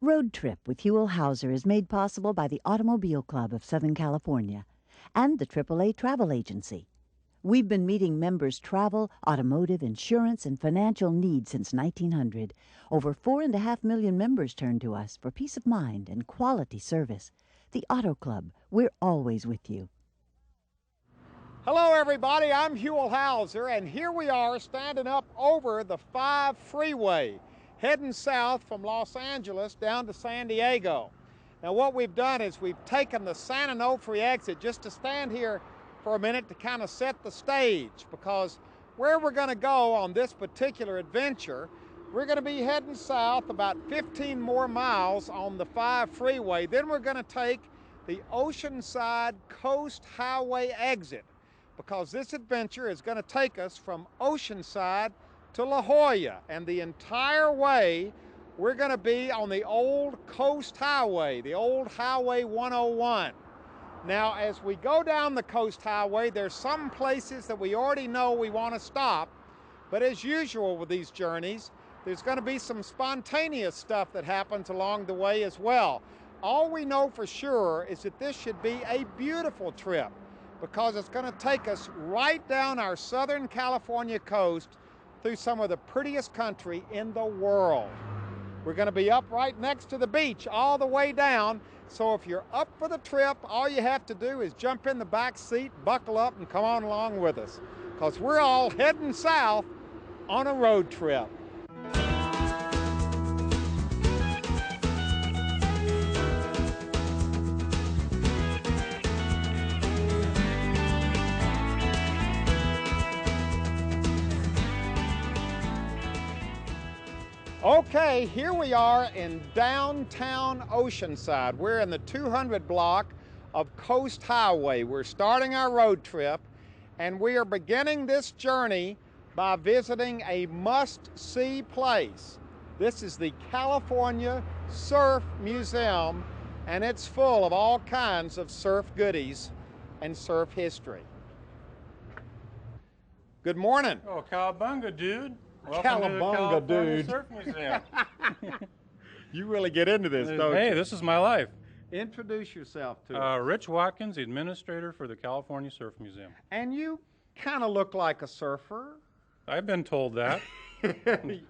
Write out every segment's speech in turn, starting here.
Road Trip with Huell Hauser is made possible by the Automobile Club of Southern California and the AAA Travel Agency. We've been meeting members' travel, automotive, insurance, and financial needs since 1900. Over 4.5 million members turn to us for peace of mind and quality service. The Auto Club, we're always with you. Hello everybody, I'm Huell Hauser, and here we are standing up over the 5 freeway, heading south from Los Angeles down to San Diego. Now what we've done is we've taken the San Onofre exit just to stand here for a minute to kind of set the stage, because where we're going to go on this particular adventure, we're going to be heading south about 15 more miles on the 5 freeway. Then we're going to take the Oceanside Coast Highway exit, because this adventure is going to take us from Oceanside to La Jolla, and the entire way we're going to be on the old Coast Highway, the old Highway 101. Now, as we go down the Coast Highway, there's some places that we already know we want to stop, but as usual with these journeys, there's going to be some spontaneous stuff that happens along the way as well. All we know for sure is that this should be a beautiful trip, because it's going to take us right down our Southern California coast through some of the prettiest country in the world. We're going to be up right next to the beach all the way down, so if you're up for the trip, all you have to do is jump in the back seat, buckle up, and come on along with us, because we're all heading south on a road trip. Okay, here we are in downtown Oceanside. We're in the 200 block of Coast Highway. We're starting our road trip, and we are beginning this journey by visiting a must-see place. This is the California Surf Museum, and it's full of all kinds of surf goodies and surf history. Good morning. Oh, cowabunga, dude. Welcome Cowabunga, to the California dude. Surf Museum. You really get into this, don't you? Hey, this is my life. Introduce yourself to us. Rich Watkins, the administrator for the California Surf Museum. And you kind of look like a surfer. I've been told that.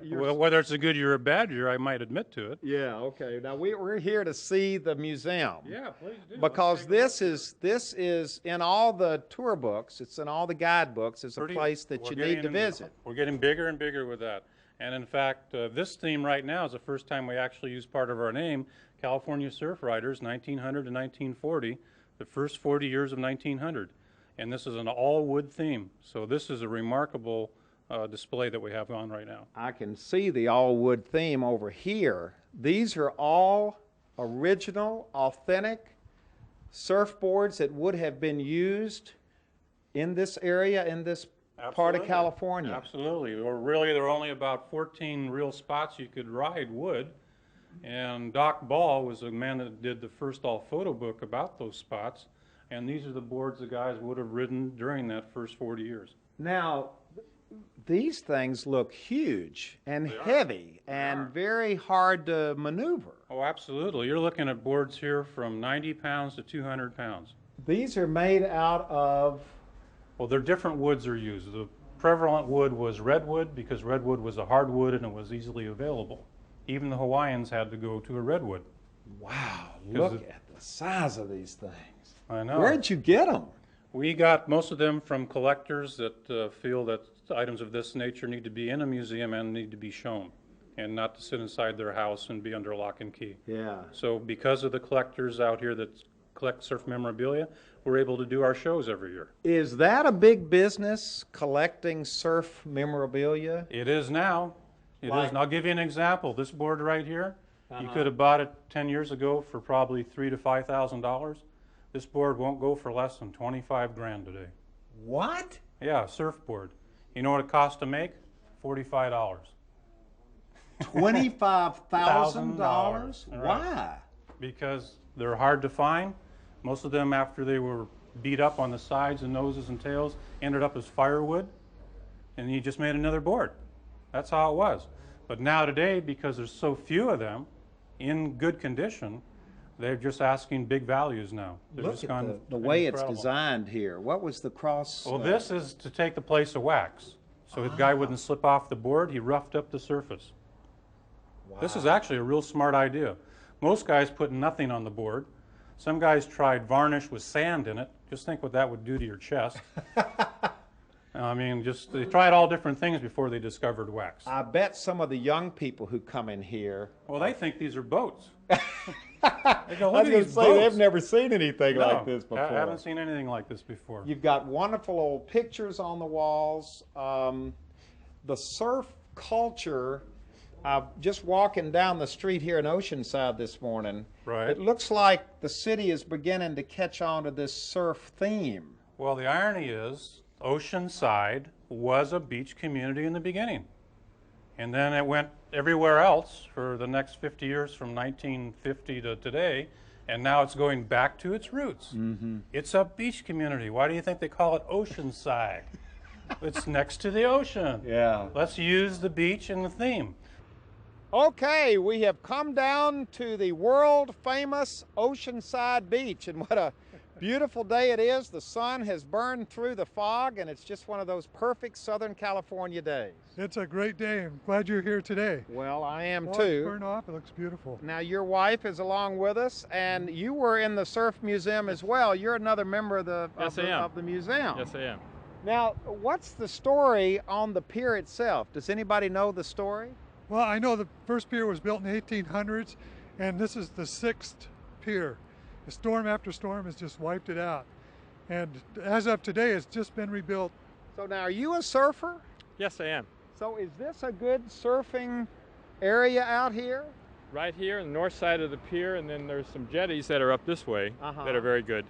Well, whether it's a good year or a bad year, I might admit to it. Yeah, okay. Now we're here to see the museum. Yeah, please do. Because this is in all the tour books, it's in all the guidebooks, it's a place that you need to visit. We're getting bigger and bigger with that. And in fact, this theme right now is the first time we actually use part of our name, California Surf Riders, 1900 to 1940, the first 40 years of 1900. And this is an all-wood theme. So this is a remarkable display that we have on right now. I can see the all-wood theme over here. These are all original, authentic surfboards that would have been used in this area, in this part of California. Absolutely. Or really, there are only about 14 real spots you could ride wood. And Doc Ball was the man that did the first all photo book about those spots. And these are the boards the guys would have ridden during that first 40 years. Now, these things look huge and heavy and very hard to maneuver. Oh, absolutely. You're looking at boards here from 90 pounds to 200 pounds. These are made out of... Well, they're different woods are used. The prevalent wood was redwood, because redwood was a hardwood and it was easily available. Even the Hawaiians had to go to a redwood. Wow, look at the size of these things. I know. Where'd you get them? We got most of them from collectors that feel that items of this nature need to be in a museum and need to be shown, and not to sit inside their house and be under lock and key. Yeah. So because of the collectors out here that collect surf memorabilia, we're able to do our shows every year. Is that a big business, collecting surf memorabilia? It is now. It is. And I'll give you an example. This board right here, you could have bought it 10 years ago for probably $3,000 to $5,000. This board won't go for less than 25 grand today. What? Yeah, surfboard. You know what it costs to make? $45. $25,000? Right. Why? Because they're hard to find. Most of them, after they were beat up on the sides and noses and tails, ended up as firewood, and you just made another board. That's how it was. But now today, because there's so few of them, in good condition. They're just asking big values now. They're Look just at gone the way it's incredible. designed here. What was the cross? Well, this is to take the place of wax. So the guy wouldn't slip off the board, he roughed up the surface. Wow. This is actually a real smart idea. Most guys put nothing on the board. Some guys tried varnish with sand in it. Just think what that would do to your chest. I mean, they tried all different things before they discovered wax. I bet some of the young people who come in here. Well, they think these are boats. I was going to say, they've never seen anything like this before. I haven't seen anything like this before. You've got wonderful old pictures on the walls. The surf culture, just walking down the street here in Oceanside this morning, Right. it looks like the city is beginning to catch on to this surf theme. Well, the irony is, Oceanside was a beach community in the beginning. And then it went everywhere else for the next 50 years from 1950 to today, and now it's going back to its roots. Mm-hmm. It's a beach community. Why do you think they call it Oceanside? It's next to the ocean. Yeah. Let's use the beach in the theme. Okay, we have come down to the world famous Oceanside Beach, and what a beautiful day it is. The sun has burned through the fog, and it's just one of those perfect Southern California days. It's a great day. I'm glad you're here today. Well, I am Fog's too. burned off. It looks beautiful. Now, your wife is along with us, and you were in the Surf Museum as well. You're another member of the, Yes, I am. of the museum. Yes, I am. Now, what's the story on the pier itself? Does anybody know the story? Well, I know the first pier was built in the 1800s, and this is the 6th pier. The storm after storm has just wiped it out. And as of today, it's just been rebuilt. So now, are you a surfer? Yes, I am. So is this a good surfing area out here? Right here on the north side of the pier, and then there's some jetties that are up this way that are very good.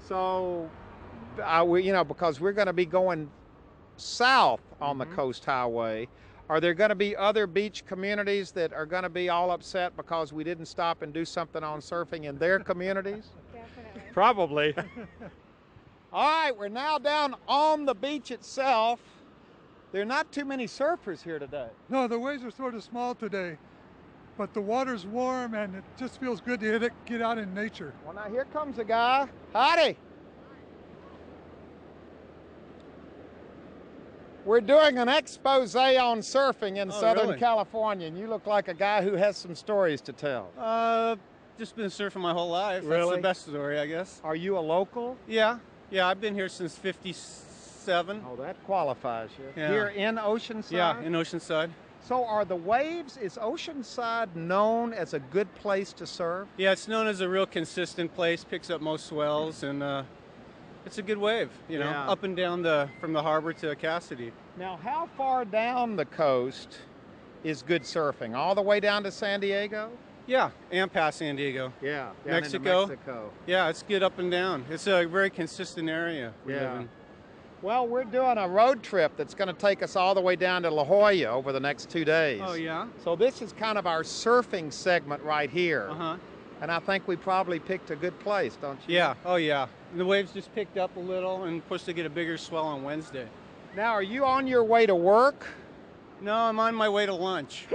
So, because we're going to be going south on the Coast Highway, are there going to be other beach communities that are going to be all upset because we didn't stop and do something on surfing in their communities? Definitely. Probably. All right, we're now down on the beach itself. There are not too many surfers here today. No, the waves are sort of small today, but the water's warm and it just feels good to get out in nature. Well, now here comes a guy. Howdy. We're doing an expose on surfing in Southern really? California, and you look like a guy who has some stories to tell. Just been surfing my whole life. That's Really? the best story, I guess. Are you a local? Yeah, I've been here since '57. Oh, that qualifies you. Yeah. Here in Oceanside? Yeah, in Oceanside. So are the waves, is Oceanside known as a good place to surf? Yeah, it's known as a real consistent place, picks up most swells, and it's a good wave, Yeah. up and down from the harbor to Cassidy. Now, how far down the coast is good surfing? All the way down to San Diego? Yeah, and past San Diego. Yeah. Mexico. Yeah, it's good up and down. It's a very consistent area we live in. Well, we're doing a road trip that's going to take us all the way down to La Jolla over the next 2 days. Oh, yeah? So this is kind of our surfing segment right here. Uh-huh. And I think we probably picked a good place, don't you? Yeah, oh yeah. The waves just picked up a little and supposed to get a bigger swell on Wednesday. Now, are you on your way to work? No, I'm on my way to lunch.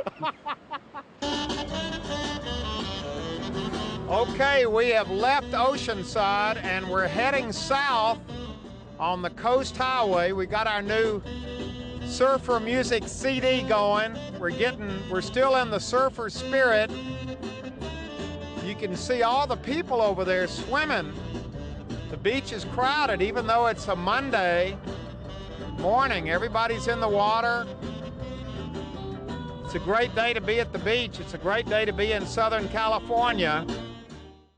Okay, we have left Oceanside and we're heading south on the Coast Highway. We got our new surfer music CD going. We're still in the surfer spirit. You can see all the people over there swimming. The beach is crowded, even though it's a Monday morning. Everybody's in the water. It's a great day to be at the beach. It's a great day to be in Southern California.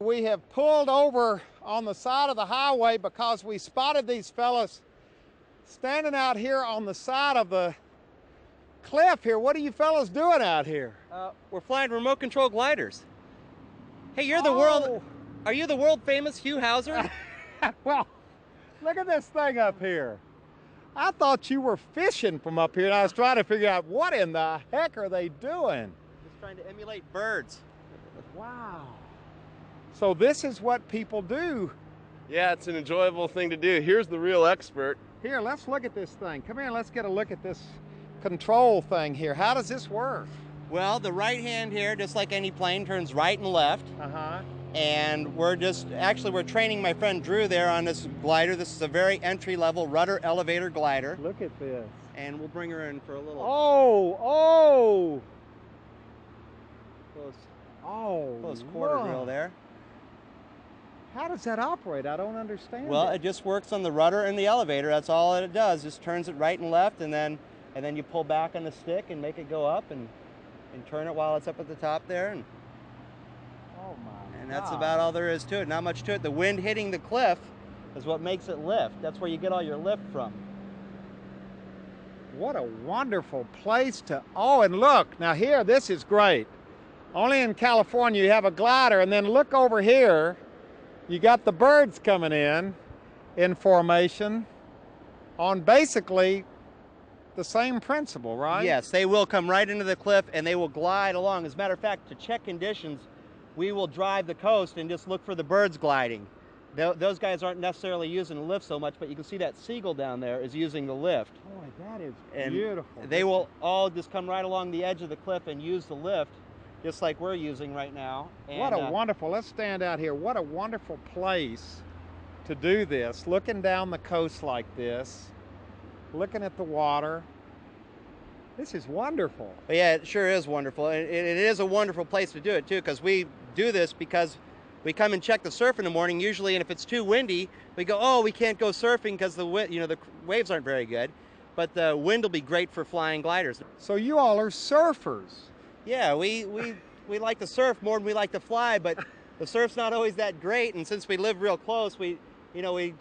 We have pulled over on the side of the highway because we spotted these fellas standing out here on the side of the cliff here. What are you fellas doing out here? We're flying remote control gliders. Hey, you're the are you the world famous Huell Hauser? Well, look at this thing up here. I thought you were fishing from up here, and I was trying to figure out what in the heck are they doing? Just trying to emulate birds. Wow. So this is what people do. Yeah, it's an enjoyable thing to do. Here's the real expert. Here, let's look at this thing. Come here, let's get a look at this control thing here. How does this work? Well, the right hand here, just like any plane, turns right and left. Uh-huh. And we're training my friend Drew there on this glider. This is a very entry-level rudder elevator glider. Look at this. And we'll bring her in for a little close quarter drill there. How does that operate? I don't understand. Well, it just works on the rudder and the elevator. That's all that it does. Just turns it right and left, and then you pull back on the stick and make it go up and turn it while it's up at the top there. And that's about all there is to it. Not much to it. The wind hitting the cliff is what makes it lift. That's where you get all your lift from. What a wonderful place to, and look, now here, this is great. Only in California you have a glider, and then look over here, you got the birds coming in formation on basically the same principle, right? Yes, they will come right into the cliff and they will glide along. As a matter of fact, to check conditions, we will drive the coast and just look for the birds gliding. Those guys aren't necessarily using the lift so much, but you can see that seagull down there is using the lift. Boy, that is and beautiful. They will all just come right along the edge of the cliff and use the lift, just like we're using right now. And, what a wonderful, let's stand out here. What a wonderful place to do this. Looking down the coast like this, looking at the water. This is wonderful. But yeah, it sure is wonderful. It is a wonderful place to do it too, because we do this because we come and check the surf in the morning usually, and if it's too windy, we go, we can't go surfing because the waves aren't very good. But the wind will be great for flying gliders. So you all are surfers. Yeah, we like to surf more than we like to fly, but the surf's not always that great. And since we live real close, we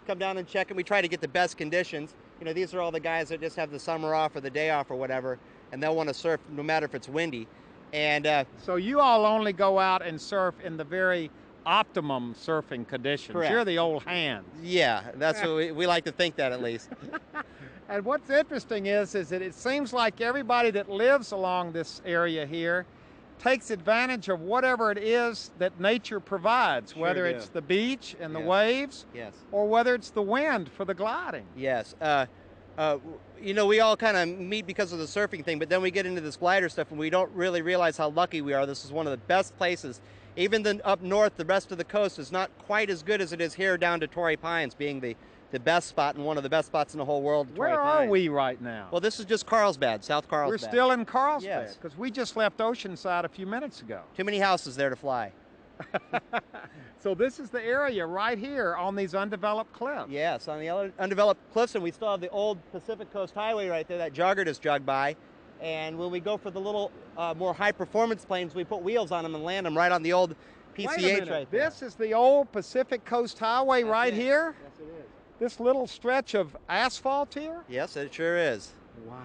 come down and check, and we try to get the best conditions. These are all the guys that just have the summer off or the day off or whatever, and they'll want to surf no matter if it's windy. And so you all only go out and surf in the very optimum surfing conditions. Correct. You're the old hands. Yeah, that's what we like to think that at least. And what's interesting is that it seems like everybody that lives along this area here takes advantage of whatever it is that nature provides, Sure whether do. it's the beach and the Yes. waves, Yes. or whether it's the wind for the gliding. Yes. We all kind of meet because of the surfing thing, but then we get into this glider stuff and we don't really realize how lucky we are. This is one of the best places. Even up north, the rest of the coast is not quite as good as it is here down to Torrey Pines, being the best spot and one of the best spots in the whole world. Where Torrey are Pines. we right now? Well, this is just Carlsbad, South Carlsbad. We're still in Carlsbad, Yes. because we just left Oceanside a few minutes ago. Too many houses there to fly. So this is the area right here on these undeveloped cliffs. Yes, on the undeveloped cliffs, and we still have the old Pacific Coast Highway right there that jogger just jogged by. And when we go for the little more high-performance planes, we put wheels on them and land them right on the old PCH Wait a minute. right there. This is the old Pacific Coast Highway right here? Yes, it is. This little stretch of asphalt here? Yes, it sure is. Wow.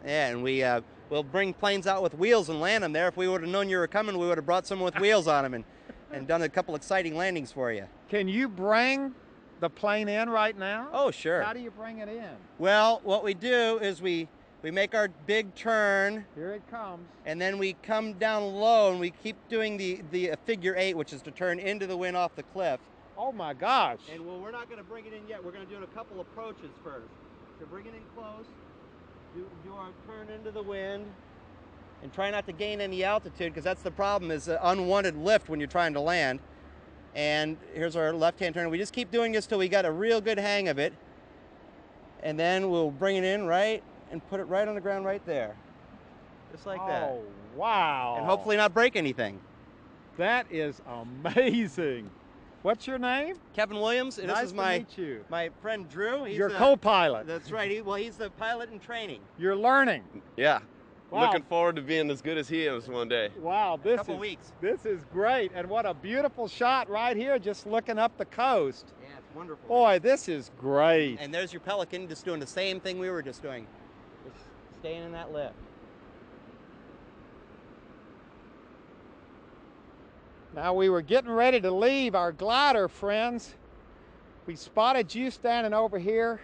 Yeah, and we'll bring planes out with wheels and land them there. If we would have known you were coming, we would have brought someone with wheels on them and done a couple exciting landings for you. Can you bring the plane in right now? Oh, sure. How do you bring it in? Well, what we do is we make our big turn. Here it comes. And then we come down low and we keep doing the figure 8, which is to turn into the wind off the cliff. Oh my gosh. And we're not going to bring it in yet. We're going to do a couple approaches first. So bring it in close, do our turn into the wind, and try not to gain any altitude, because that's the problem, is unwanted lift when you're trying to land. And here's our left-hand turn. We just keep doing this till we got a real good hang of it. And then we'll bring it in right and put it right on the ground right there. Just like that. Oh, wow. And hopefully not break anything. That is amazing. What's your name? Kevin Williams, and Nice this is to my meet you. my friend Drew. He's Your the co-pilot. That's right. He's the pilot in training. You're learning. Yeah. Wow. Looking forward to being as good as he is one day. Wow, this Couple is weeks. This is great, and what a beautiful shot right here, just looking up the coast. Yeah, it's wonderful. Boy, this is great. And there's your pelican, just doing the same thing we were just doing, just staying in that lift. Now we were getting ready to leave our glider, friends. We spotted you standing over here,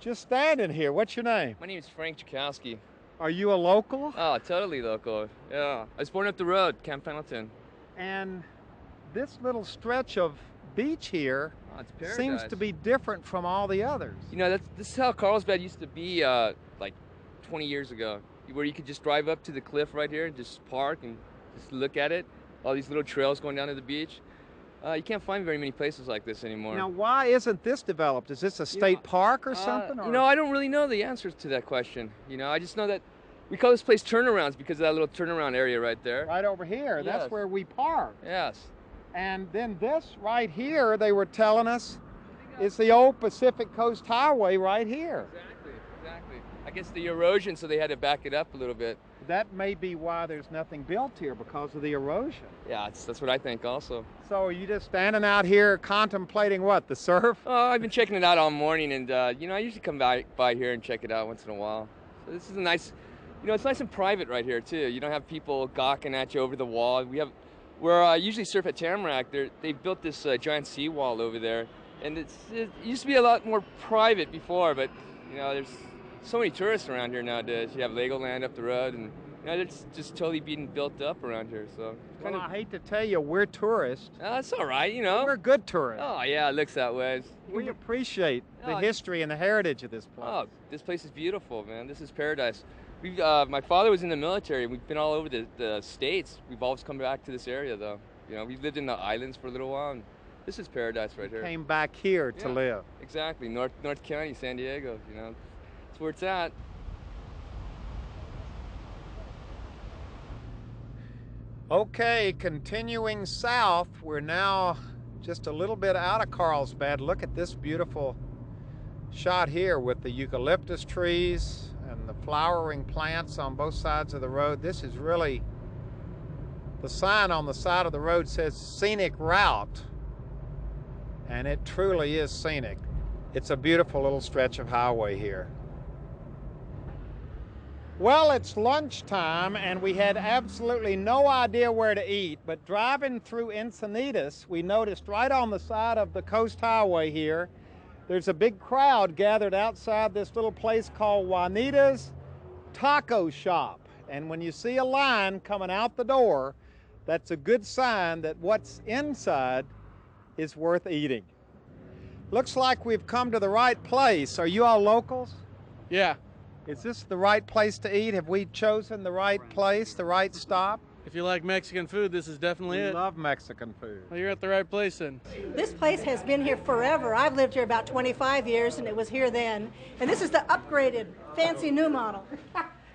just standing here. What's your name? My name is Frank Chakowski. Are you a local? Oh, totally local. Yeah. I was born up the road, Camp Pendleton. And this little stretch of beach here Oh, it's paradise. seems to be different from all the others. You know, this is how Carlsbad used to be like 20 years ago. where you could just drive up to the cliff right here and just park and just look at it. All these little trails going down to the beach. You can't find very many places like this anymore. Now, why isn't this developed? Is this a state park or something? You know, I don't really know the answers to that question. You know, I just know that we call this place Turnarounds because of that little turnaround area right there. Right over here. Yes. That's where we park. Yes. And then this right here, they were telling us, is the old Pacific Coast Highway right here. Exactly, exactly. I guess the erosion, so they had to back it up a little bit. That may be why there's nothing built here, because of the erosion. Yeah, that's what I think also. So are you just standing out here contemplating what, the surf? Oh, I've been checking it out all morning, and you know, I usually come by here and check it out once in a while. So this is a nice, you know, it's nice and private right here too. You don't have people gawking at you over the wall. Where I usually surf at Tamarack, they built this giant seawall over there, and it used to be a lot more private before, but you know, there's so many tourists around here nowadays. You have Legoland up the road, and you know, it's just totally being built up around here. So I hate to tell you, we're tourists. That's all right, you know. We're good tourists. Oh yeah, it looks that way. We appreciate the history and the heritage of this place. Oh, this place is beautiful, man. This is paradise. My father was in the military. We've been all over the States. We've always come back to this area, though. You know, we lived in the islands for a little while, and this is paradise right here. Came back here to live. Exactly, North County, San Diego. You know, that's where it's at. Okay, continuing south, we're now just a little bit out of Carlsbad. Look at this beautiful shot here with the eucalyptus trees and the flowering plants on both sides of the road. This is really, the sign on the side of the road says scenic route, and it truly is scenic. It's a beautiful little stretch of highway here. Well, it's lunchtime and we had absolutely no idea where to eat, but driving through Encinitas, we noticed right on the side of the Coast Highway here, there's a big crowd gathered outside this little place called Juanita's Taco Shop. And when you see a line coming out the door, that's a good sign that what's inside is worth eating. Looks like we've come to the right place. Are you all locals? Yeah. Is this the right place to eat? Have we chosen the right place, the right stop? If you like Mexican food, this is definitely it. We love Mexican food. Well, you're at the right place then. This place has been here forever. I've lived here about 25 years, and it was here then. And this is the upgraded, fancy new model.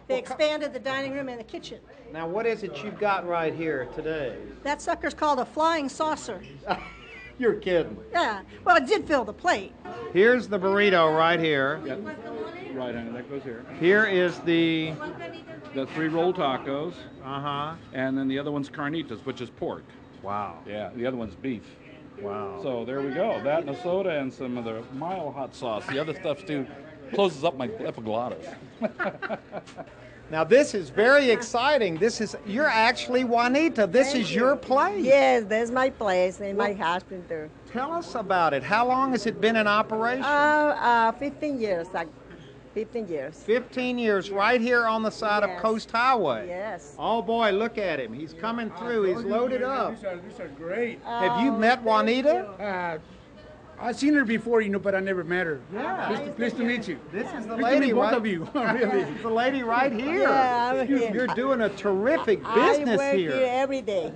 They expanded the dining room and the kitchen. Now, what is it you've got right here today? That sucker's called a flying saucer. You're kidding. Yeah, well, it did fill the plate. Here's the burrito right here. Yep. Right, honey, that goes here. Here is the 3 roll tacos. Uh-huh. And then the other one's carnitas, which is pork. Wow. Yeah, the other one's beef. Wow. So there we go. That and a soda and some of the mild hot sauce. The other stuff too closes up my epiglottis. Now this is very exciting. You're actually Juanita. This is your place. Yes, that's my place and my husband too. Tell us about it. How long has it been in operation? 15 years. 15 years. 15 years right here on the side of Coast Highway. Yes. Oh boy, look at him. He's coming through. He's loaded up. These are great. Have you met Juanita? I've seen her before, you know, but I never met her. Yeah. Pleased to meet you. This is the Pleased lady, to meet both right? of you. Really. This is the lady right here. Yeah, I'm here. You're doing a terrific business I work here. every day.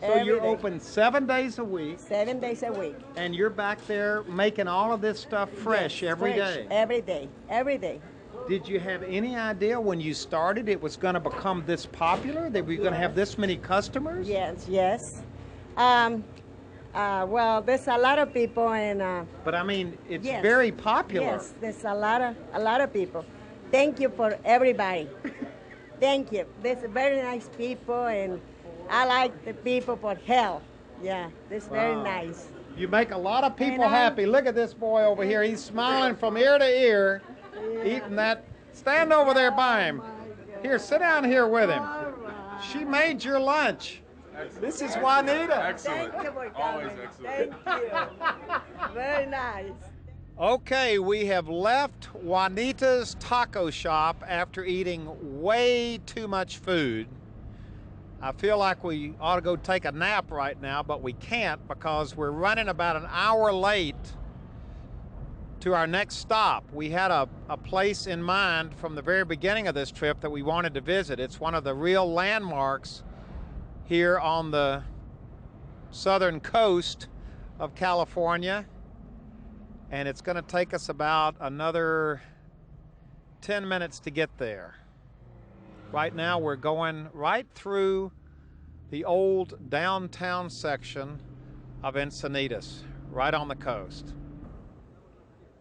So you're open 7 days a week. 7 days a week. And you're back there making all of this stuff fresh every day. Every day. Every day. Did you have any idea when you started it was going to become this popular? That we were going to have this many customers? Yes, yes. Well, there's a lot of people, and but I mean, it's very popular. Yes, there's a lot of people. Thank you for everybody. Thank you. There's very nice people, and I like the people for Huell. Yeah, this very nice. You make a lot of people happy. Look at this boy over here. He's smiling from ear to ear, eating that. Stand over there by him. Here, sit down here with him. She made your lunch. Excellent. This is Juanita. Excellent. Thank you for coming. Always excellent. Thank you. Very nice. Okay, we have left Juanita's Taco Shop after eating way too much food. I feel like we ought to go take a nap right now, but we can't because we're running about an hour late to our next stop. We had a place in mind from the very beginning of this trip that we wanted to visit. It's one of the real landmarks here on the southern coast of California, and it's going to take us about another 10 minutes to get there. Right now we're going right through the old downtown section of Encinitas, right on the coast.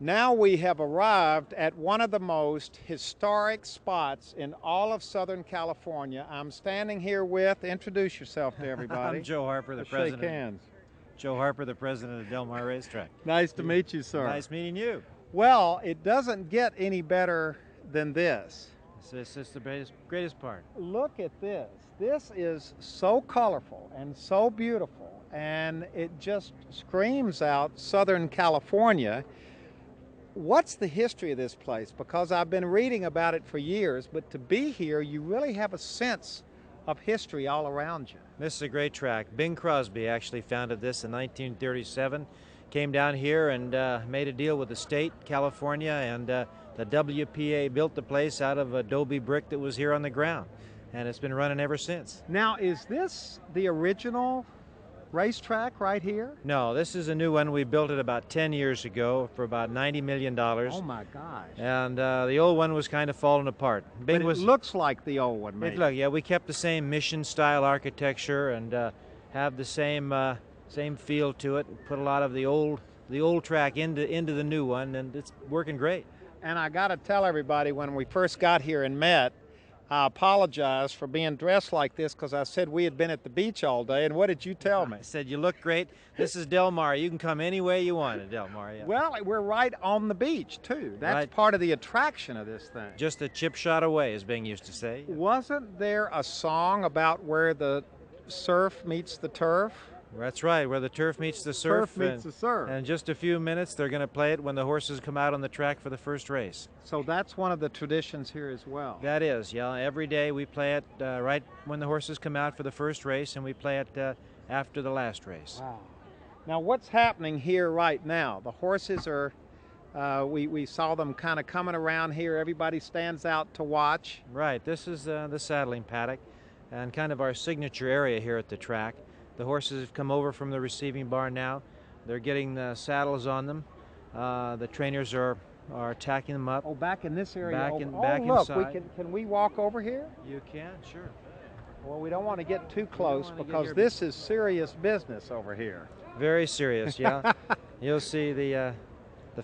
Now we have arrived at one of the most historic spots in all of Southern California. I'm standing here with, introduce yourself to everybody. I'm Joe Harper, the Let's president. Shake hands. Joe Harper, the president of Del Mar Racetrack. Nice to meet you, sir. Nice meeting you. Well, it doesn't get any better than this. This is the greatest part. Look at this. This is so colorful and so beautiful, and it just screams out Southern California. What's the history of this place? Because I've been reading about it for years, but to be here, you really have a sense of history all around you. This is a great track. Bing Crosby actually founded this in 1937. Came down here and made a deal with the state, California, and the WPA built the place out of adobe brick that was here on the ground. And it's been running ever since. Now, is this the original racetrack right here? No, this is a new one. We built it about 10 years ago for about $90 million. Oh my gosh. And the old one was kind of falling apart. But it looks like the old one, maybe. Yeah, we kept the same mission style architecture and have the same feel to it. Put a lot of the old track into the new one, and it's working great. And I got to tell everybody, when we first got here and met, I apologize for being dressed like this because I said we had been at the beach all day. And what did you tell me? I said, you look great. This is Del Mar. You can come any way you want at Del Mar. Yeah. Well, we're right on the beach, too. That's right. Part of the attraction of this thing. Just a chip shot away, as Bing used to say. Wasn't there a song about where the surf meets the turf? That's right, where the turf meets the surf. Turf meets the surf. And in just a few minutes, they're going to play it when the horses come out on the track for the first race. So that's one of the traditions here as well. That is, yeah. Every day we play it right when the horses come out for the first race, and we play it after the last race. Wow. Now, what's happening here right now? The horses are, we saw them kind of coming around here. Everybody stands out to watch. Right. This is the saddling paddock and kind of our signature area here at the track. The horses have come over from the receiving barn now. They're getting the saddles on them. The trainers are tacking them up. Oh, back in this area. Back look, inside. Can we walk over here? You can, sure. Well, we don't want to get too close because this is serious business over here. Very serious, yeah. You'll see the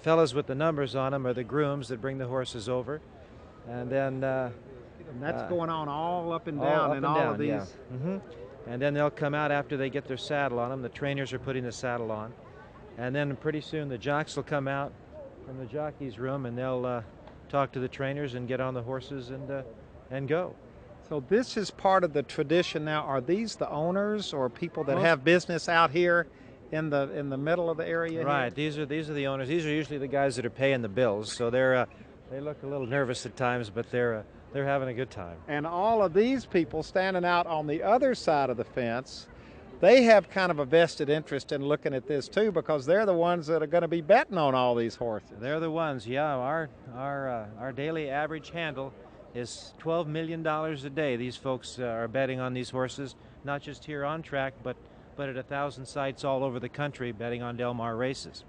fellas with the numbers on them are the grooms that bring the horses over, and then and that's going on all up and down in all of these. Yeah. Mm-hmm. And then they'll come out after they get their saddle on them. The trainers are putting the saddle on. And then pretty soon the jocks will come out from the jockey's room and they'll talk to the trainers and get on the horses and go. So this is part of the tradition now. Are these the owners or people that have business out here in the middle of the area? Right. Here? These are the owners. These are usually the guys that are paying the bills. So they look a little nervous at times, but they're having a good time. And all of these people standing out on the other side of the fence, they have kind of a vested interest in looking at this too, because they're the ones that are going to be betting on all these horses. They're the ones, yeah. Our daily average handle is $12 million a day. These folks are betting on these horses, not just here on track, but at 1,000 sites all over the country betting on Del Mar races.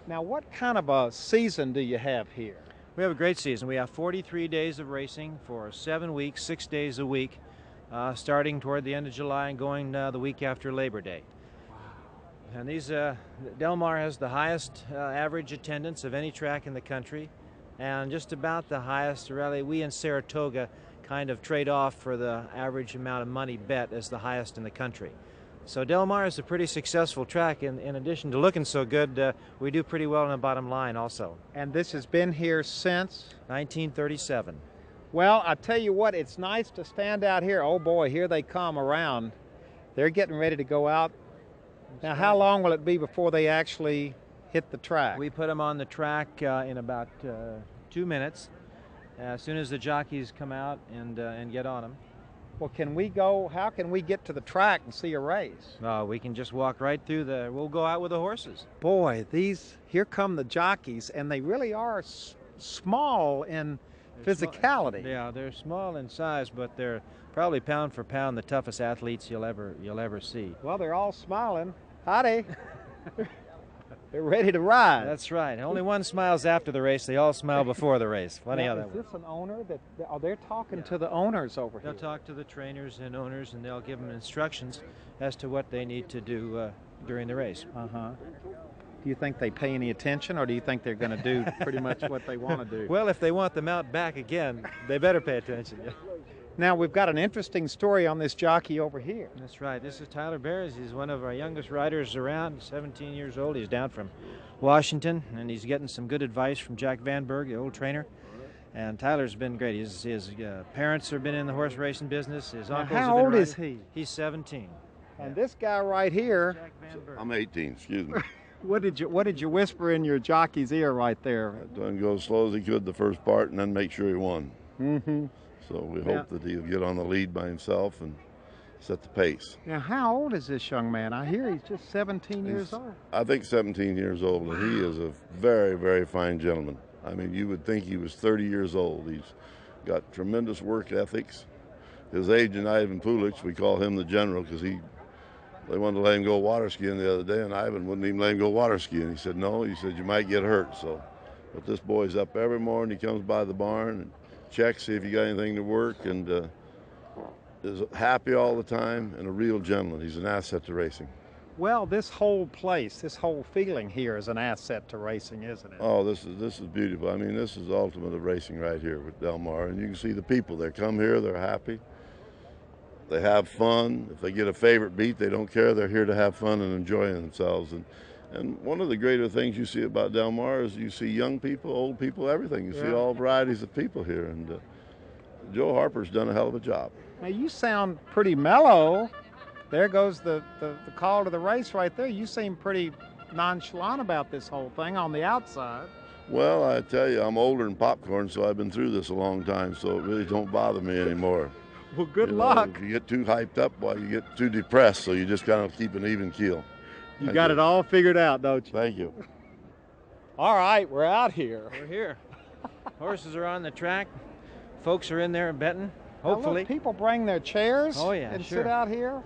Now, what kind of a season do you have here? We have a great season. We have 43 days of racing for 7 weeks, 6 days a week, starting toward the end of July and going the week after Labor Day. Wow. And these Del Mar has the highest average attendance of any track in the country, and just about the highest, really, we in Saratoga kind of trade off for the average amount of money bet as the highest in the country. So Del Mar is a pretty successful track. In addition to looking so good, we do pretty well in the bottom line also. And this has been here since? 1937. Well, I tell you what, it's nice to stand out here. Oh boy, here they come around. They're getting ready to go out. Now, how long will it be before they actually hit the track? We put them on the track in about 2 minutes. As soon as the jockeys come out and get on them. Well, can we go, how can we get to the track and see a race? We can just walk right through we'll go out with the horses. Boy, here come the jockeys, and they really are small in physicality. Yeah, they're small in size, but they're probably pound for pound the toughest athletes you'll ever see. Well, they're all smiling. Howdy. They're ready to ride. That's right. Only one smiles after the race. They all smile before the race. Funny how that works. works. Is this an owner they're talking to the owners over here? They'll talk to the trainers and owners, and they'll give them instructions as to what they need to do during the race. Do you think they pay any attention, or do you think they're going to do pretty much what they want to do? Well, if they want the mount back again, they better pay attention. Now, we've got an interesting story on this jockey over here. That's right. This is Tyler Bears. He's one of our youngest riders around, 17 years old. He's down from Washington, and he's getting some good advice from Jack Van Berg, the old trainer. And Tyler's been great. His parents have been in the horse racing business. His uncles have been How old is riding. he? He's 17. And this guy right here. I'm 18, excuse me. What did you whisper in your jockey's ear right there? Done go as slow as he could the first part and then make sure he won. Mm-hmm. So we hope that he'll get on the lead by himself and set the pace. Now, how old is this young man? I hear he's just 17 years old. I think 17 years old, and he is a very, very fine gentleman. I mean, you would think he was 30 years old. He's got tremendous work ethics. His agent, Ivan Pulich, we call him the general because they wanted to let him go water skiing the other day, and Ivan wouldn't even let him go water skiing. He said, no, he said, you might get hurt. So, but this boy's up every morning. He comes by the barn and checks, see if you got anything to work, and is happy all the time and a real gentleman. He's an asset to racing. Well, this whole place, this whole feeling here is an asset to racing, isn't it? Oh, this is beautiful. I mean, this is the ultimate of racing right here with Del Mar, and you can see the people. They come here, they're happy. They have fun. If they get a favorite beat, they don't care. They're here to have fun and enjoy themselves. And one of the greater things you see about Del Mar is you see young people, old people, everything. You see all varieties of people here. And Joe Harper's done a hell of a job. Now, you sound pretty mellow. There goes the call to the race right there. You seem pretty nonchalant about this whole thing on the outside. Well, I tell you, I'm older than popcorn, so I've been through this a long time, so it really don't bother me anymore. Well, good luck. If you get too hyped up, well, you get too depressed, so you just kind of keep an even keel. You got it all figured out, don't you? Thank you. All right, we're out here. We're here. Horses are on the track. Folks are in there betting, hopefully. Look, people bring their chairs and sit out here.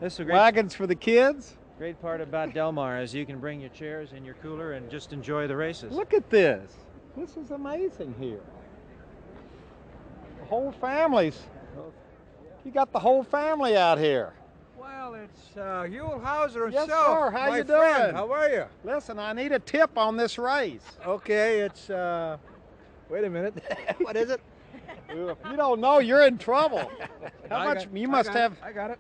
This is a great wagons for the kids. Great part about Del Mar is you can bring your chairs and your cooler and just enjoy the races. Look at this. This is amazing here. The whole family's. You got the whole family out here. Well, it's Huell himself. Yes, sir. How you doing? Friend. How are you? Listen, I need a tip on this race. Okay, it's wait a minute. What is it? If you don't know, you're in trouble. How much? You must have. I got it.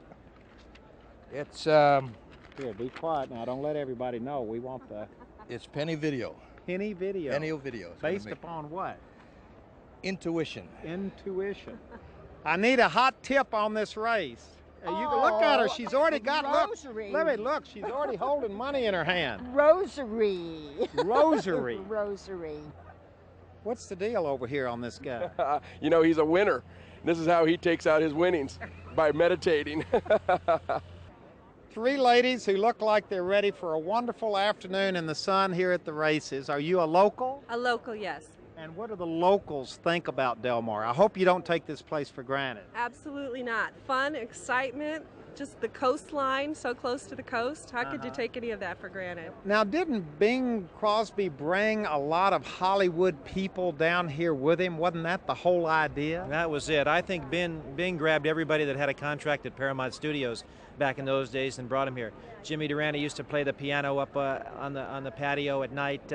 It's Here, be quiet now. Don't let everybody know. We want the. It's penny video. Penny video. Penny video. Based upon what? Intuition. Intuition. I need a hot tip on this race. You can look at her. She's already got. Rosary. Let me look. She's already holding money in her hand. Rosary. Rosary. Rosary. What's the deal over here on this guy? You know, he's a winner. This is how he takes out his winnings, by meditating. 3 ladies who look like they're ready for a wonderful afternoon in the sun here at the races. Are you a local? A local, yes. And what do the locals think about Del Mar? I hope you don't take this place for granted. Absolutely not. Fun, excitement, just the coastline, so close to the coast. How could you take any of that for granted? Now, didn't Bing Crosby bring a lot of Hollywood people down here with him? Wasn't that the whole idea? That was it. I think Bing grabbed everybody that had a contract at Paramount Studios back in those days and brought him here. Jimmy Durante used to play the piano up on the patio at night.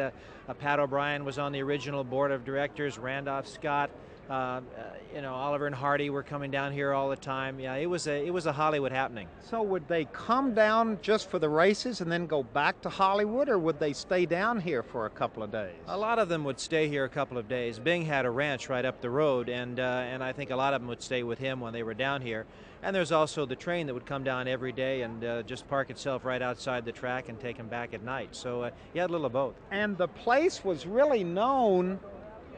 Pat O'Brien was on the original board of directors. Randolph Scott, Oliver and Hardy were coming down here all the time. Yeah, it was a Hollywood happening. So would they come down just for the races and then go back to Hollywood, or would they stay down here for a couple of days? A lot of them would stay here a couple of days. Bing had a ranch right up the road, and I think a lot of them would stay with him when they were down here. And there's also the train that would come down every day and just park itself right outside the track and take them back at night. So you had a little of both. And the place was really known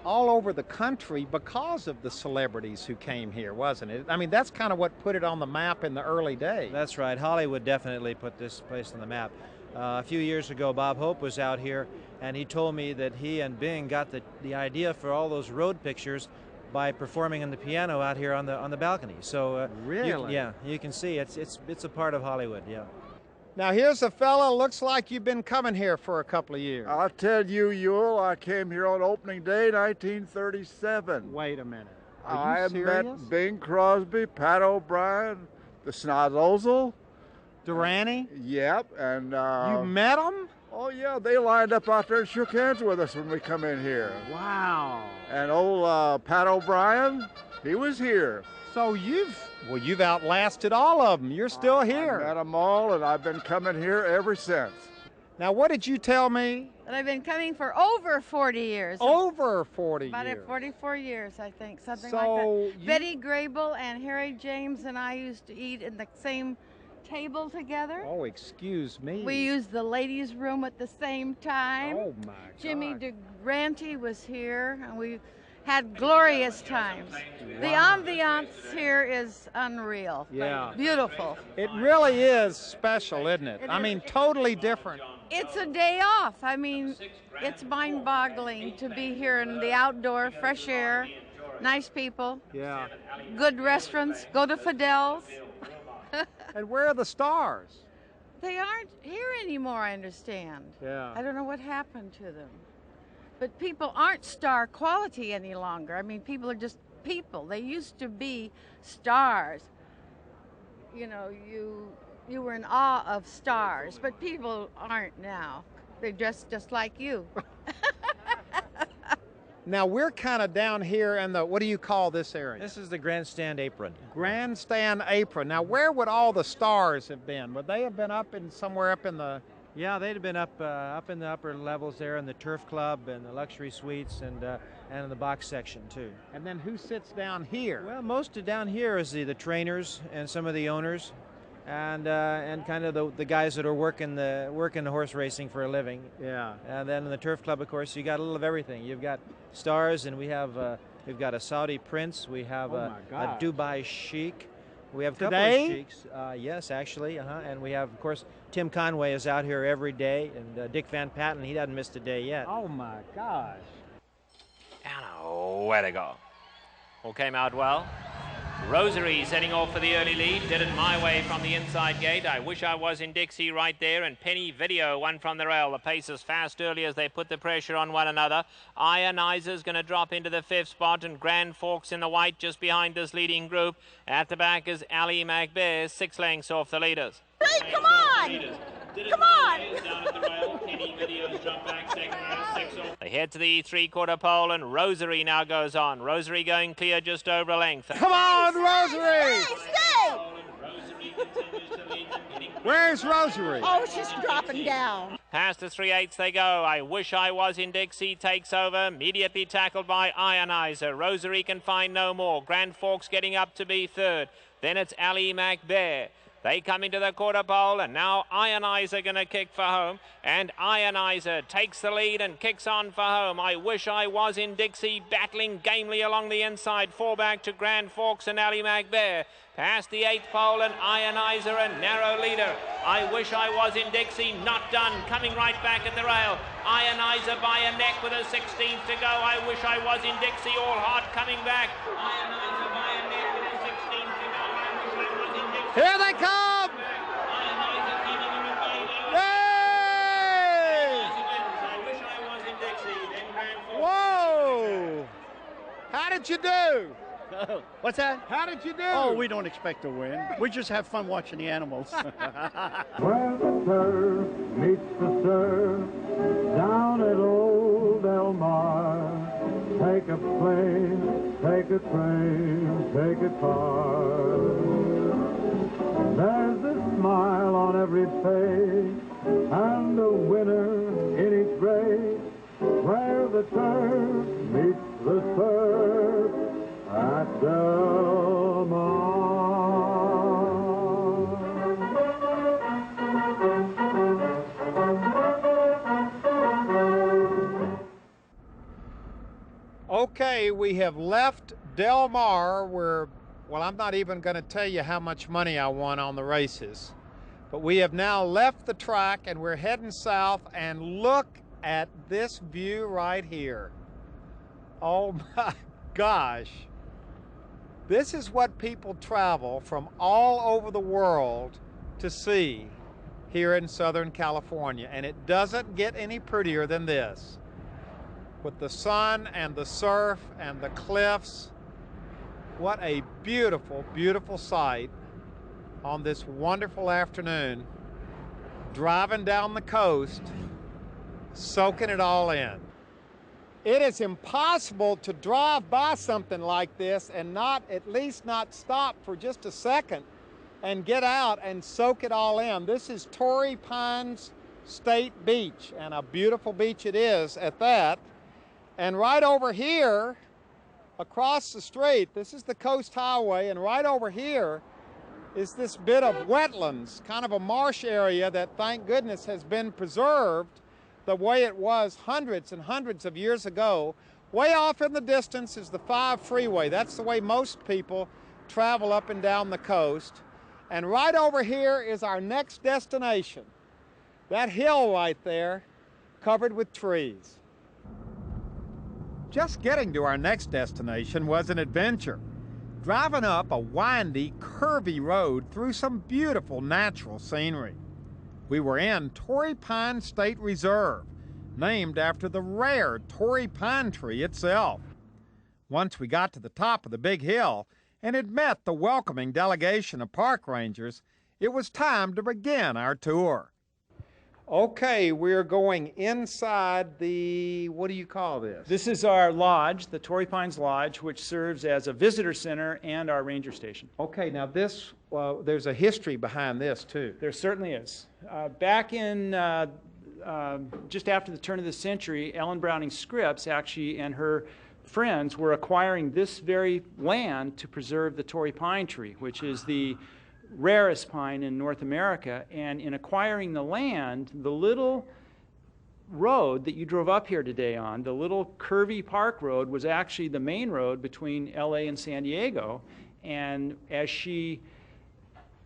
all over the country because of the celebrities who came here, wasn't it? I mean, that's kind of what put it on the map in the early days. That's right. Hollywood definitely put this place on the map. A few years ago, Bob Hope was out here, and he told me that he and Bing got the idea for all those road pictures by performing on the piano out here on the balcony. So really, you can see it's a part of Hollywood. Yeah. Now here's a fella, looks like you've been coming here for a couple of years. I'll tell you, Huell, I came here on opening day 1937. Wait a minute. I met Bing Crosby, Pat O'Brien, the Snozozel. Durante? Yep, and... you met them? Oh yeah, they lined up out there and shook hands with us when we come in here. Wow. And old Pat O'Brien, he was here. So you've outlasted all of them. You're still here. I met them all, and I've been coming here ever since. Now, what did you tell me? That I've been coming for over 40 years. Over 40 About years. 44 years, I think, something So like that. Betty Grable and Harry James and I used to eat in the same table together. Oh, excuse me. We used the ladies' room at the same time. Oh, my God. Jimmy Durante was here, and we had glorious times. Wow. The ambiance here is unreal. Yeah. Beautiful. It really is special, isn't it? I mean, totally different. It's a day off. I mean, it's mind-boggling to be here in the outdoor, fresh air, nice people. Yeah. Good restaurants. Go to Fidel's. And where are the stars? They aren't here anymore, I understand. Yeah. I don't know what happened to them. But people aren't star quality any longer. I mean, people are just people. They used to be stars. You know, you were in awe of stars, but people aren't now. They're just like you. Now, we're kind of down here in the, what do you call this area? This is the grandstand apron. Grandstand apron. Now, where would all the stars have been? Would they have been up in somewhere up in the... Yeah, they'd have been up in the upper levels there in the turf club and the luxury suites and in the box section too. And then who sits down here? Well, most of down here is the trainers and some of the owners, and kind of the guys that are working the horse racing for a living. Yeah. And then in the turf club, of course, you got a little of everything. You've got stars, and we've got a Saudi prince. We have a Dubai sheik. We have a couple of sheiks. Yes, actually. And we have, of course, Tim Conway is out here every day, and Dick Van Patten, he hasn't missed a day yet. Oh my gosh. And away they go. All came out well. Rosary setting off for the early lead. Did it my way from the inside gate. I wish I was in Dixie right there. And Penny Video won from the rail. The pace is fast early as they put the pressure on one another. Ionizer's going to drop into the 5th spot. And Grand Forks in the white just behind this leading group. At the back is Ali Macbeth, 6 lengths off the leaders. Hey, come on! Come on! They head to the 3/4 pole, and Rosary now goes on. Rosary going clear just over a length. Come on, Rosary! Stay! Where's Rosary? Oh, she's dropping down. Past the 3/8 they go. I wish I was in Dixie takes over. Immediately tackled by Ionizer. Rosary can find no more. Grand Forks getting up to be 3rd. Then it's Ali Macbeth. They come into the quarter pole, and now Ionizer going to kick for home. And Ionizer takes the lead and kicks on for home. I wish I was in Dixie, battling gamely along the inside. 4 back to Grand Forks and Ali Macbeth. Past the 8th pole, and Ionizer a narrow leader. I wish I was in Dixie, not done. Coming right back at the rail. Ionizer by a neck with a 16th to go. I wish I was in Dixie, all hard coming back. Ionizer by a neck with a 16th to go. I wish I was in Dixie. Here they come! Yay! Whoa! How did you do? What's that? How did you do? Oh, we don't expect to win. We just have fun watching the animals. Where the turf meets the surf, down at old Del Mar. Take a plane, take a train, take a car. There's a smile on every face, and a winner in each race. Where the turf meets the surf, at Del Mar. Okay, we have left Del Mar where, well, I'm not even going to tell you how much money I won on the races. But we have now left the track and we're heading south, and look at this view right here. Oh my gosh. This is what people travel from all over the world to see here in Southern California, and it doesn't get any prettier than this. With the sun and the surf and the cliffs, what a beautiful, beautiful sight on this wonderful afternoon, driving down the coast, soaking it all in. It is impossible to drive by something like this and not, at least not stop for just a second and get out and soak it all in. This is Torrey Pines State Beach, and a beautiful beach it is at that. And right over here, across the street, this is the Coast Highway, and right over here is this bit of wetlands, kind of a marsh area that, thank goodness, has been preserved the way it was hundreds and hundreds of years ago. Way off in the distance is the 5 freeway. That's the way most people travel up and down the coast. And right over here is our next destination. That hill right there, covered with trees. Just getting to our next destination was an adventure. Driving up a windy, curvy road through some beautiful natural scenery. We were in Torrey Pines State Reserve, named after the rare Torrey pine tree itself. Once we got to the top of the big hill and had met the welcoming delegation of park rangers, it was time to begin our tour. Okay, we're going inside the, what do you call this? This is our lodge, the Torrey Pines Lodge, which serves as a visitor center and our ranger station. Okay, now this, there's a history behind this too. There certainly is. Back in, just after the turn of the century, Ellen Browning Scripps actually and her friends were acquiring this very land to preserve the Torrey pine tree, which is the rarest pine in North America. And in acquiring the land, the little road that you drove up here today on, the little curvy park road, was actually the main road between LA and San Diego. And as she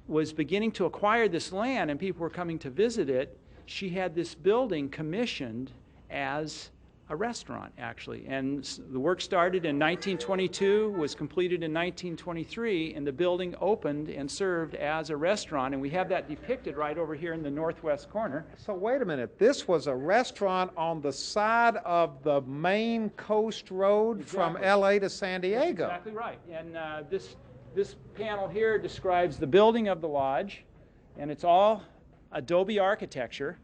was beginning to acquire this land and people were coming to visit it, she had this building commissioned as a restaurant, actually. And the work started in 1922, was completed in 1923, and the building opened and served as a restaurant. And we have that depicted right over here in the northwest corner. So wait a minute, this was a restaurant on the side of the main coast road from LA to San Diego. That's exactly right. And this panel here describes the building of the lodge, and it's all adobe architecture.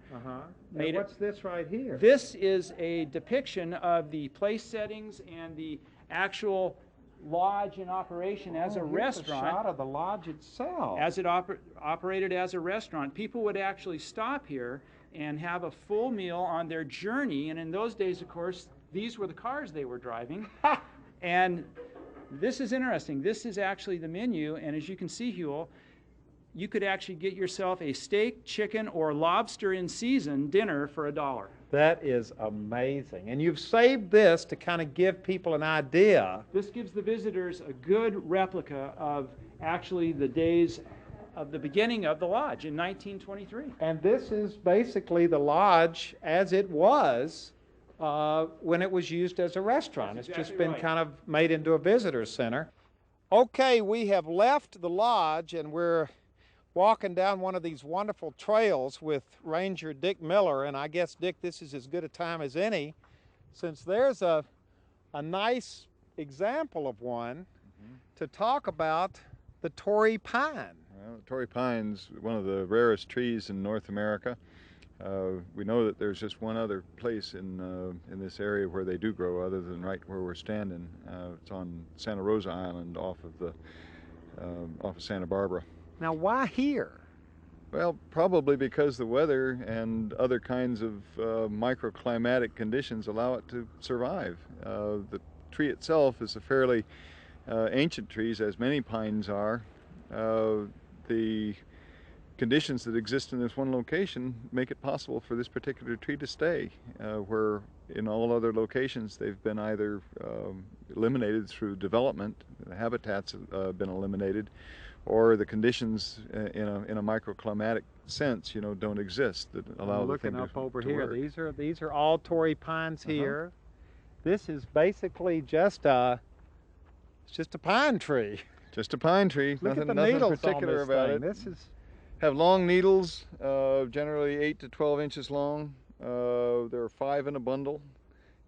And what's this right here? This is a depiction of the place settings and the actual lodge in operation as a restaurant. A shot of the lodge itself. As it operated as a restaurant. People would actually stop here and have a full meal on their journey. And in those days, of course, these were the cars they were driving. And this is interesting. This is actually the menu. And as you can see, Huell, you could actually get yourself a steak, chicken, or lobster in season dinner for $1. That is amazing. And you've saved this to kind of give people an idea. This gives the visitors a good replica of actually the days of the beginning of the lodge in 1923. And this is basically the lodge as it was when it was used as a restaurant. It's just been kind of made into a visitor center. Okay, we have left the lodge and we're walking down one of these wonderful trails with Ranger Dick Miller, and I guess, Dick, this is as good a time as any, since there's a nice example of one to talk about the Torrey pine. Well, the Torrey pine's one of the rarest trees in North America. We know that there's just one other place in this area where they do grow, other than right where we're standing. It's on Santa Rosa Island off of Santa Barbara. Now, why here? Well, probably because the weather and other kinds of microclimatic conditions allow it to survive. The tree itself is a fairly ancient tree, as many pines are. The conditions that exist in this one location make it possible for this particular tree to stay, where in all other locations they've been either eliminated through development, the habitats have been eliminated, or the conditions in a microclimatic sense, don't exist that allow the thing looking up over to here. work. These are all Torrey Pines here. This is basically just a pine tree. Just a pine tree. Look at the nothing needles particular on this about thing. it. This is have long needles, generally 8 to 12 inches long. There are 5 in a bundle,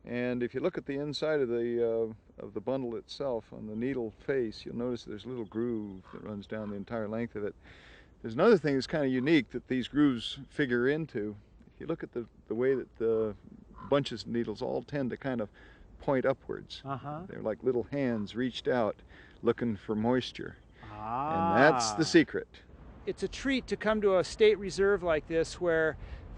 and if you look at the inside of the bundle itself, on the needle face, you'll notice there's a little groove that runs down the entire length of it. There's another thing that's kind of unique that these grooves figure into. If you look at the way that the bunches of needles all tend to kind of point upwards. They're like little hands reached out looking for moisture. And that's the secret. It's a treat to come to a state reserve like this where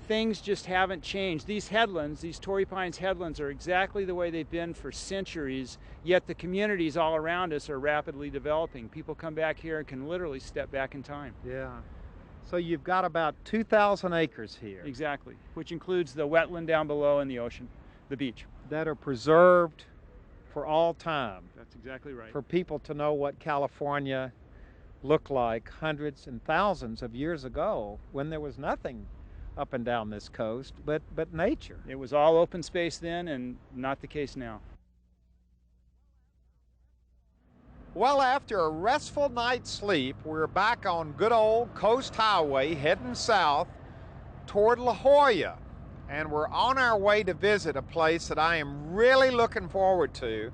things just haven't changed. These headlands, these Torrey Pines headlands, are exactly the way they've been for centuries, yet the communities all around us are rapidly developing. People come back here and can literally step back in time. Yeah. So you've got about 2,000 acres here. Exactly, which includes the wetland down below and the ocean, the beach. That are preserved for all time. That's exactly right. For people to know what California looked like hundreds and thousands of years ago, when there was nothing up and down this coast but nature. It was all open space then, and not the case now. Well, after a restful night's sleep, we're back on good old Coast Highway heading south toward La Jolla. And we're on our way to visit a place that I am really looking forward to.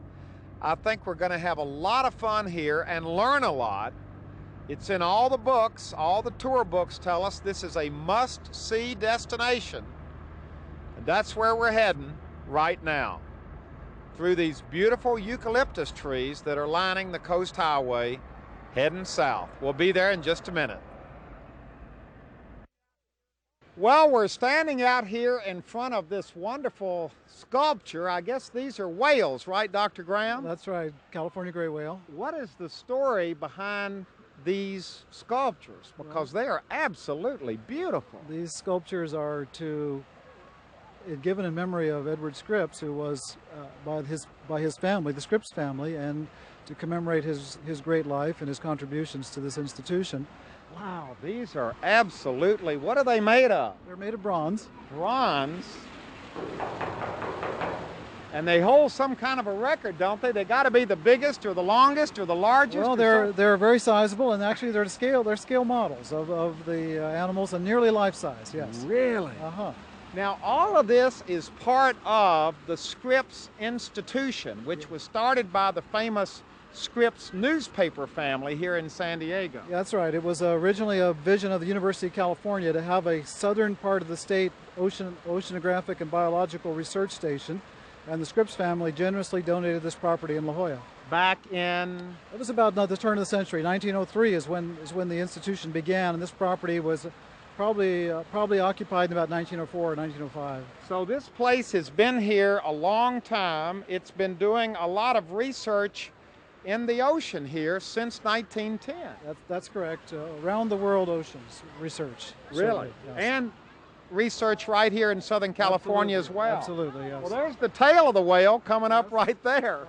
I think we're going to have a lot of fun here and learn a lot. It's in all the books. All the tour books tell us this is a must-see destination. And that's where we're heading right now, through these beautiful eucalyptus trees that are lining the Coast Highway heading south. We'll be there in just a minute. Well, we're standing out here in front of this wonderful sculpture. I guess these are whales, right, Dr. Graham? That's right, California gray whale. What is the story behind these sculptures? Because they are absolutely beautiful. These sculptures are given in memory of Edward Scripps, who was by his family, the Scripps family, and to commemorate his great life and his contributions to this institution. Wow, these are absolutely, what are they made of? They're made of bronze. Bronze. And they hold some kind of a record, don't they? They got to be the biggest or the longest or the largest. Well, they're very sizable, and actually they're scale models of the animals, and nearly life size. Yes. Really? Uh-huh. Now, all of this is part of the Scripps Institution, which was started by the famous Scripps newspaper family here in San Diego. Yeah, that's right. It was originally a vision of the University of California to have a southern part of the state oceanographic and biological research station, and the Scripps family generously donated this property in La Jolla. Back in? It was about the turn of the century. 1903 is when the institution began, and this property was probably occupied in about 1904 or 1905. So this place has been here a long time. It's been doing a lot of research in the ocean here since 1910. That's correct. Around the world oceans research. Really? Yes. And research right here in Southern California as well. Absolutely, yes. Well, there's the tail of the whale coming up right there.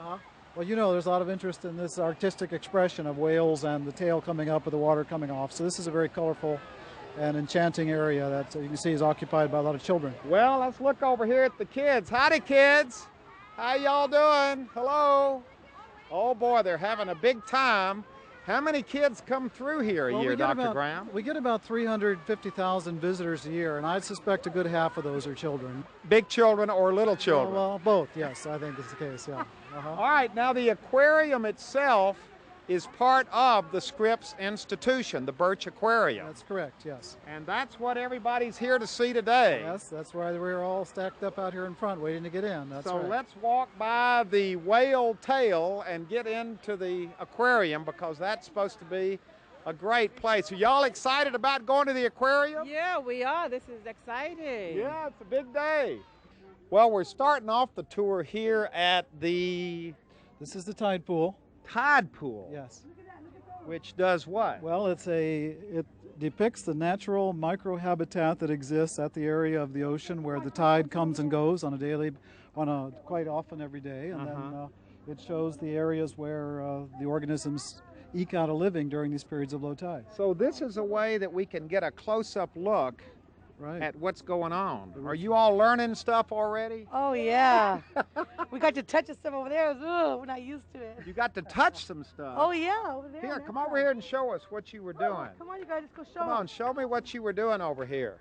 Well, there's a lot of interest in this artistic expression of whales and the tail coming up with the water coming off. So this is a very colorful and enchanting area that you can see is occupied by a lot of children. Well, let's look over here at the kids. Howdy, kids. How y'all doing? Hello. Oh boy, they're having a big time. How many kids come through here a year, Dr. Graham? We get about 350,000 visitors a year, and I suspect a good half of those are children. Big children or little children? Well, both, yes, I think is the case, yeah. All right, now the aquarium itself is part of the Scripps Institution, the Birch Aquarium. That's correct, yes. And that's what everybody's here to see today. Yes, that's why we're all stacked up out here in front waiting to get in. That's so right. Let's walk by the whale tail and get into the aquarium, because that's supposed to be a great place. Are y'all excited about going to the aquarium? Yeah, we are. This is exciting. Yeah, it's a big day. Well, we're starting off the tour here at the... This is the tide pool. Tide pool? Yes. Which does what? Well, it depicts the natural microhabitat that exists at the area of the ocean where the tide comes and goes on a quite often every day, and then it shows the areas where the organisms eke out a living during these periods of low tide. So this is a way that we can get a close-up look at what's going on. Are you all learning stuff already? Oh, yeah. We got to touch stuff over there. We're not used to it. You got to touch some stuff. Oh, yeah, over there. Here, come over here and show us what you were doing. Come on, you guys, let's go show Come us. on, show me what you were doing over here.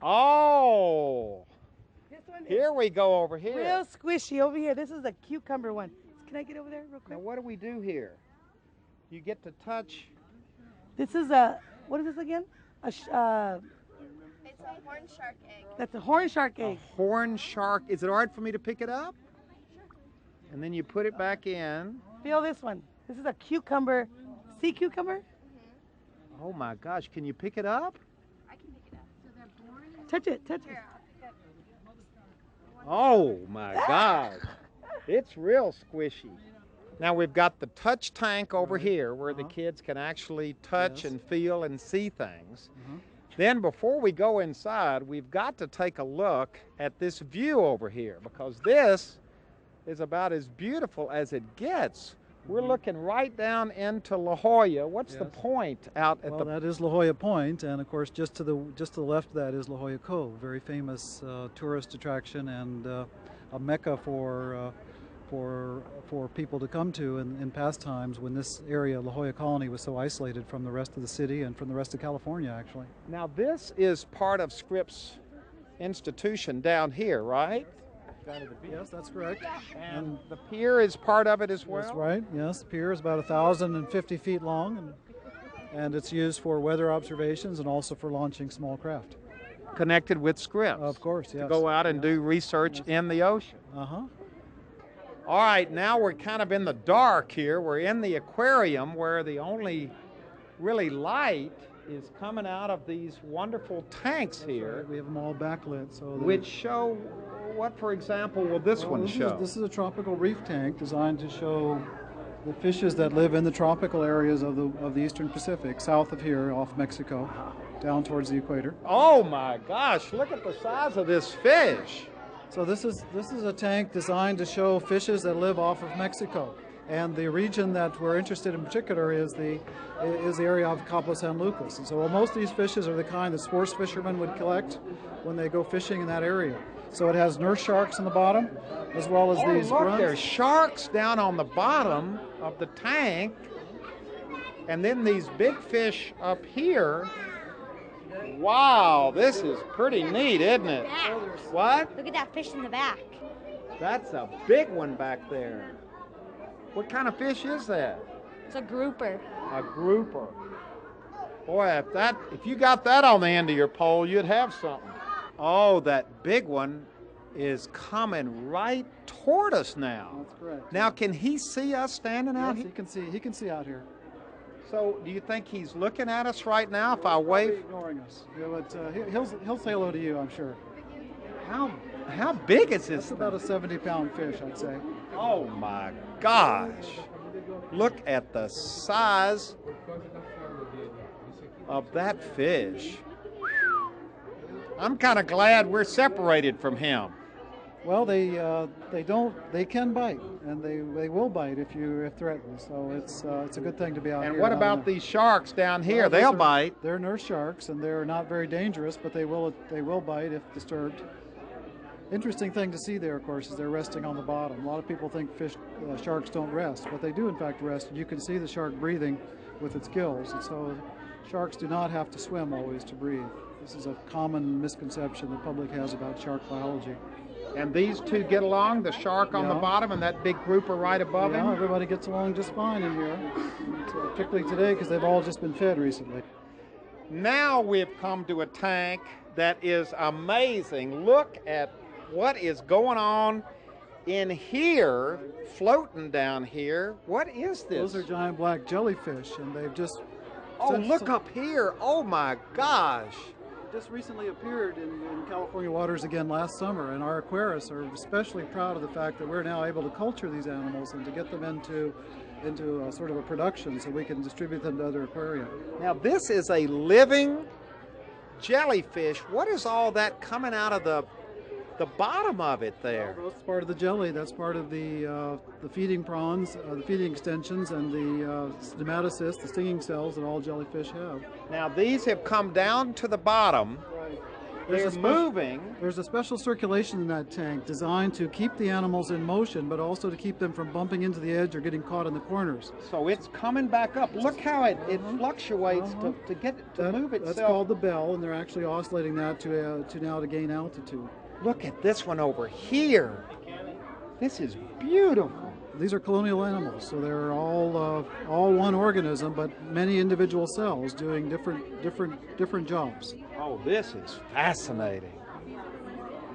Oh, here we go over here. Real squishy over here. This is a cucumber one. Can I get over there real quick? Now, what do we do here? You get to touch. This is a, what is this again? It's a horn shark egg. That's a horn shark egg. A horn shark. Is it all right for me to pick it up? And then you put it back in. Feel this one. This is a cucumber, sea cucumber. Oh my gosh, can you pick it up? I can pick it up. Touch it, touch it. Oh my gosh, it's real squishy. Now we've got the touch tank over here where the kids can actually touch and feel and see things. Then before we go inside, we've got to take a look at this view over here, because this is about as beautiful as it gets. We're looking right down into La Jolla. What's the point out at Well, that is La Jolla Point, and of course just to the left of that is La Jolla Cove, very famous tourist attraction and a mecca for people to come to in past times when this area, La Jolla Colony, was so isolated from the rest of the city and from the rest of California, actually. Now this is part of Scripps Institution down here, right? Yes, that's correct. And the pier is part of it as well? That's right, yes. The pier is about 1,050 feet long, and it's used for weather observations and also for launching small craft. Connected with Scripps? Of course, yes. To go out and do research in the ocean? All right, now we're kind of in the dark here. We're in the aquarium where the only really light is coming out of these wonderful tanks here. Right. We have them all backlit. Which show, what for example will this one show? This is a tropical reef tank designed to show the fishes that live in the tropical areas of the Eastern Pacific, south of here, off Mexico, down towards the equator. Oh my gosh, look at the size of this fish. So this is a tank designed to show fishes that live off of Mexico. And the region that we're interested in particular is the area of Cabo San Lucas. And so most of these fishes are the kind that sports fishermen would collect when they go fishing in that area. So it has nurse sharks on the bottom, as well as these look, grunts. there's sharks down on the bottom of the tank, and then these big fish up here. Wow, this is pretty neat, isn't it? What? Look at that fish in the back. That's a big one back there. What kind of fish is that? It's a grouper. A grouper. Boy, if you got that on the end of your pole, you'd have something. Oh, that big one is coming right toward us now. That's correct. Now, can he see us standing out here? He can see out here. So, do you think he's looking at us right now if I wave? He's ignoring us. Yeah, but he'll say hello to you, I'm sure. How big is this? That's about a 70-pound fish, I'd say. Oh my gosh! Look at the size of that fish. I'm kind of glad we're separated from him. Well, they can bite, and they will bite if threatened. So it's a good thing to be out here. And what about these sharks down here? They'll bite. They're nurse sharks, and they're not very dangerous, but they will bite if disturbed. Interesting thing to see there, of course, is they're resting on the bottom. A lot of people think sharks don't rest, but they do in fact rest. And you can see the shark breathing with its gills, and so sharks do not have to swim always to breathe. This is a common misconception the public has about shark biology. And these two get along, the shark on the bottom and that big grouper right above him? Everybody gets along just fine in here, particularly today because they've all just been fed recently. Now we've come to a tank that is amazing. Look at what is going on in here, floating down here. What is this? Those are giant black jellyfish, and they've just... Oh, look up here. Oh, my gosh. Just recently appeared in California waters again last summer, and our aquarists are especially proud of the fact that we're now able to culture these animals and to get them into into a sort of a production so we can distribute them to other aquaria. Now this is a living jellyfish. What is all that coming out of the bottom of it there? That's part of the jelly. That's part of the feeding prawns, the feeding extensions, and the stomatocysts, the stinging cells that all jellyfish have. Now these have come down to the bottom. Right. They're moving. There's a special circulation in that tank designed to keep the animals in motion, but also to keep them from bumping into the edge or getting caught in the corners. So it's coming back up. Look how it fluctuates to move itself. That's called the bell, and they're actually oscillating that to gain altitude. Look at this one over here. This is beautiful. These are colonial animals, so they're all one organism, but many individual cells doing different jobs. Oh, this is fascinating.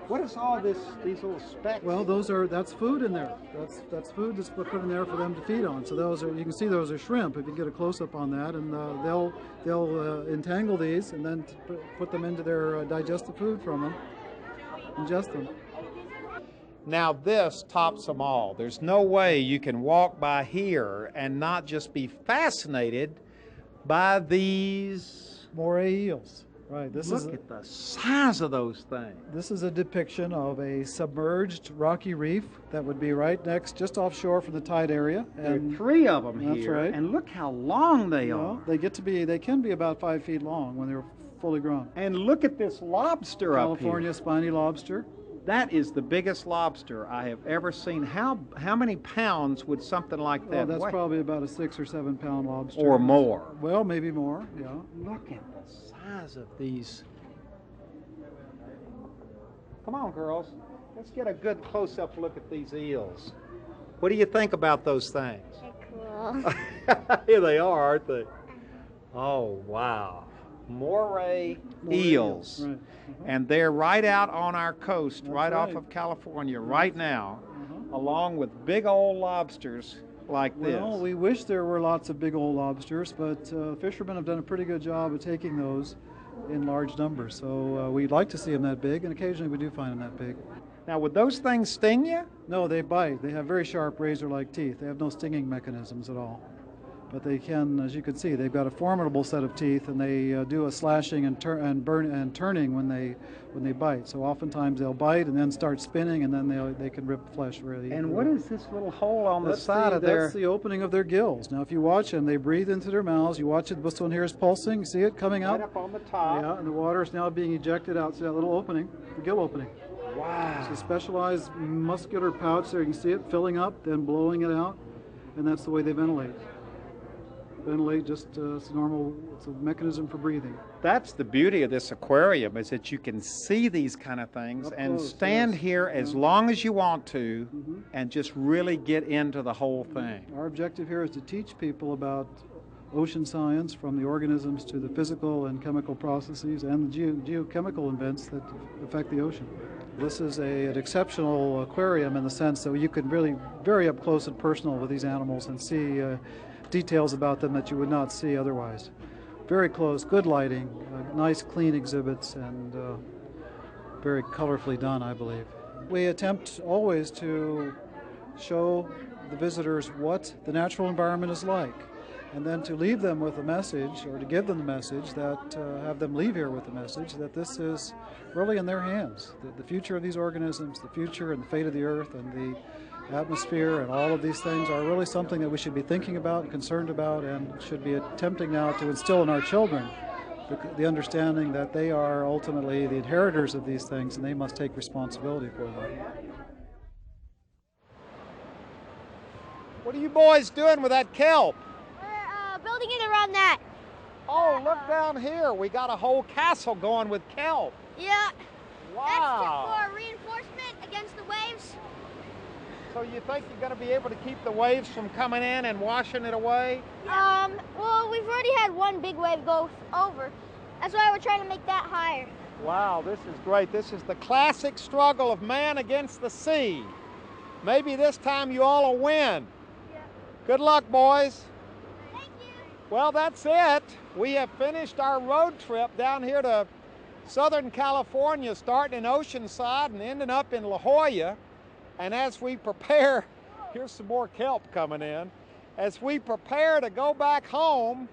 What is all these little specks? Well, that's food in there. That's food that's put in there for them to feed on. So you can see those are shrimp if you get a close up on that, and they'll entangle these and then put them into their digestive food from them, ingest them. Now this tops them all. There's no way you can walk by here and not just be fascinated by these moray eels. Right. Look at the size of those things. This is a depiction of a submerged rocky reef that would be right next, just offshore from the tide area. There are 3 of them here. That's right. And look how long they are. They can be about 5 feet long when they're fully grown. And look at this lobster up here. California spiny lobster. That is the biggest lobster I have ever seen. How many pounds would something like that that's weigh? Probably about a 6 or 7 pound lobster. Or more. Well, maybe more, yeah. Look at the size of these. Come on, girls. Let's get a good close-up look at these eels. What do you think about those things? They're cool. Here they are, aren't they? Oh, wow. Moray eels. Right. And they're right out on our coast, right off of California right now, along with big old lobsters like this. Well, we wish there were lots of big old lobsters, but fishermen have done a pretty good job of taking those in large numbers. So we'd like to see them that big, and occasionally we do find them that big. Now, would those things sting you? No, they bite. They have very sharp razor-like teeth. They have no stinging mechanisms at all. But they can, as you can see, they've got a formidable set of teeth, and they do a slashing and turning when they bite. So oftentimes they'll bite and then start spinning, and then they can rip flesh really easily. And what is this little hole on the side of their? That's the opening of their gills. Now, if you watch them, they breathe into their mouths. You watch it. This one here is pulsing. You see it coming out? Right up on the top. Yeah, and the water is now being ejected out. See that little opening, the gill opening. Wow. It's a specialized muscular pouch there. You can see it filling up, then blowing it out, and that's the way they ventilate. Ventilate just it's normal. It's a mechanism for breathing. That's the beauty of this aquarium, is that you can see these kind of things Up and close, stand yes. here as long as you want to and just really get into the whole thing. Our objective here is to teach people about ocean science, from the organisms to the physical and chemical processes and the geochemical events that affect the ocean. This is an exceptional aquarium in the sense that you can really very up close and personal with these animals and see details about them that you would not see otherwise. Very close, good lighting, nice clean exhibits, and very colorfully done, I believe. We attempt always to show the visitors what the natural environment is like, and then to leave them with a message, or to give them the message that, have them leave here with the message that this is really in their hands. The future of these organisms, the future and the fate of the earth and the atmosphere and all of these things are really something that we should be thinking about and concerned about, and should be attempting now to instill in our children the understanding that they are ultimately the inheritors of these things and they must take responsibility for them. What are you boys doing with that kelp? We're building it around that. Oh, look down here. We got a whole castle going with kelp. Yeah. Wow. That's for reinforcement against the waves. So you think you're going to be able to keep the waves from coming in and washing it away? Well, we've already had one big wave go over. That's why we're trying to make that higher. Wow, this is great. This is the classic struggle of man against the sea. Maybe this time you all will win. Yeah. Good luck, boys. Thank you. Well, that's it. We have finished our road trip down here to Southern California, starting in Oceanside and ending up in La Jolla. And as we prepare, here's some more kelp coming in. as we prepare to go back home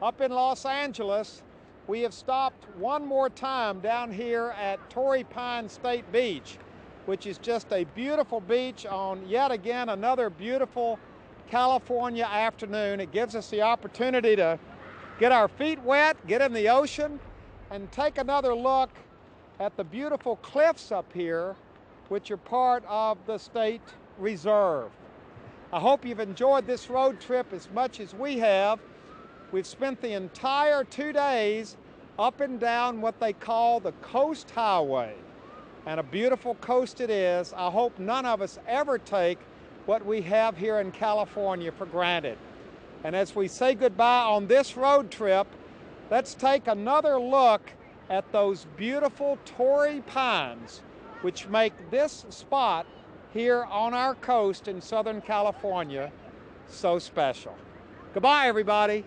up in Los Angeles, we have stopped one more time down here at Torrey Pines State Beach, which is just a beautiful beach on yet again another beautiful California afternoon. It gives us the opportunity to get our feet wet, get in the ocean, and take another look at the beautiful cliffs up here, which are part of the state reserve. I hope you've enjoyed this road trip as much as we have. We've spent the entire 2 days up and down what they call the Coast Highway, and a beautiful coast it is. I hope none of us ever take what we have here in California for granted. And as we say goodbye on this road trip, let's take another look at those beautiful Torrey Pines, which make this spot here on our coast in Southern California so special. Goodbye, everybody.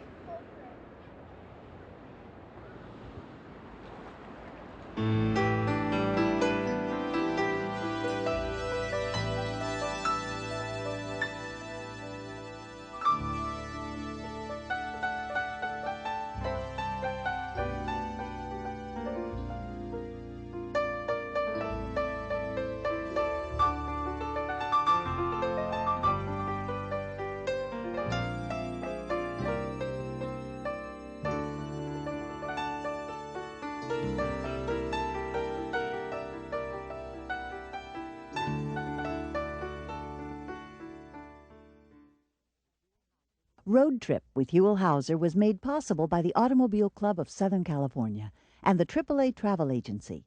Road Trip with Huell Hauser was made possible by the Automobile Club of Southern California and the AAA Travel Agency.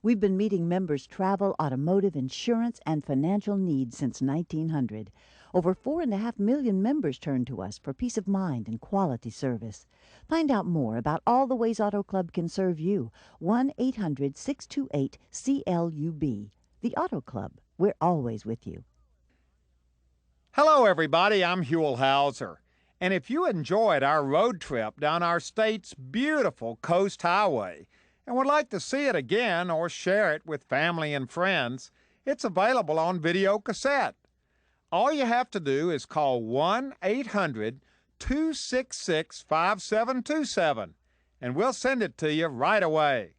We've been meeting members' travel, automotive, insurance, and financial needs since 1900. Over 4.5 million members turn to us for peace of mind and quality service. Find out more about all the ways Auto Club can serve you. 1-800-628-CLUB. The Auto Club. We're always with you. Hello, everybody. I'm Huell Hauser. And if you enjoyed our road trip down our state's beautiful Coast Highway and would like to see it again or share it with family and friends, it's available on video cassette. All you have to do is call 1-800-266-5727, and we'll send it to you right away.